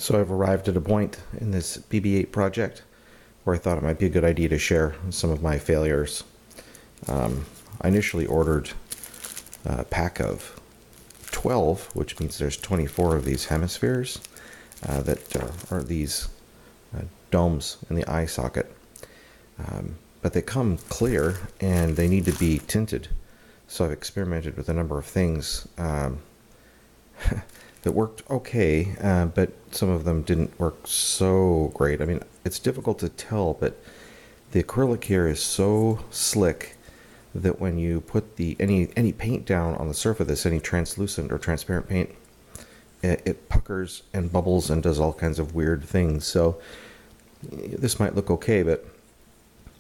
So I've arrived at a point in this BB8 project where I thought it might be a good idea to share some of my failures. I initially ordered a pack of 12, which means there's 24 of these hemispheres that are these domes in the eye socket. But they come clear and they need to be tinted. So I've experimented with a number of things that worked okay, but some of them didn't work so great. I mean, it's difficult to tell, but the acrylic here is so slick that when you put any paint down on the surface of this, any translucent or transparent paint, it puckers and bubbles and does all kinds of weird things. So this might look okay, but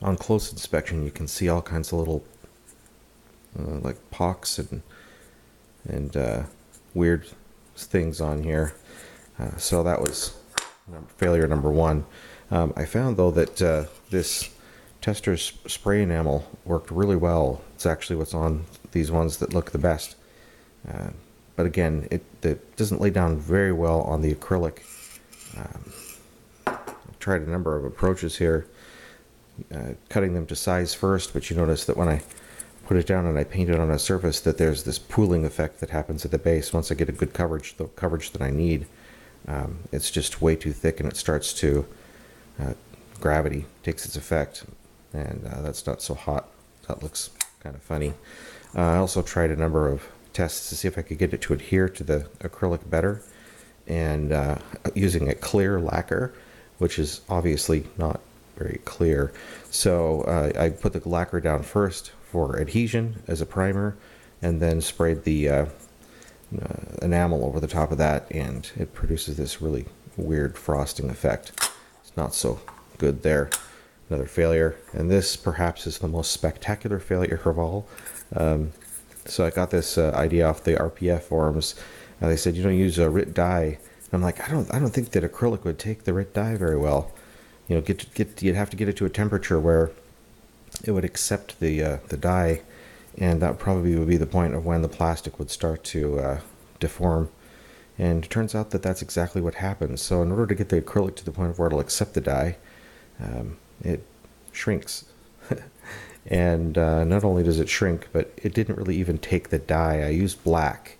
on close inspection, you can see all kinds of little like pocks and weird things on here. So that was failure number one. I found though that this Tester's spray enamel worked really well. It's actually what's on these ones that look the best. But again, it doesn't lay down very well on the acrylic. I tried a number of approaches here, cutting them to size first, but you notice that when I put it down and I paint it on a surface that there's this pooling effect that happens at the base. Once I get a good coverage, the coverage that I need, it's just way too thick and it starts to, gravity takes its effect, and that's not so hot. That looks kind of funny. I also tried a number of tests to see if I could get it to adhere to the acrylic better, and using a clear lacquer, which is obviously not very clear. So I put the lacquer down first for adhesion as a primer, and then sprayed the enamel over the top of that, and it produces this really weird frosting effect. It's not so good there. Another failure, and this perhaps is the most spectacular failure of all. So I got this idea off the RPF forums. They said, you don't use a RIT dye. And I'm like, I don't think that acrylic would take the RIT dye very well. You know, you'd have to get it to a temperature where it would accept the dye, and that probably would be the point of when the plastic would start to deform. And it turns out that that's exactly what happens. So in order to get the acrylic to the point of where it'll accept the dye, it shrinks. And not only does it shrink, but it didn't really even take the dye. I used black,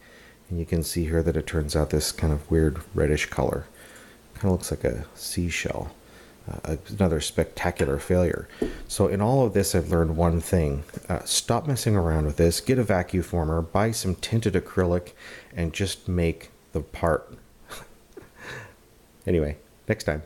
and you can see here that it turns out this kind of weird reddish color. Kind of looks like a seashell. Another spectacular failure. So in all of this, I've learned one thing. Stop messing around with this. Get a vacuum former, buy some tinted acrylic, and just make the part. Anyway, next time.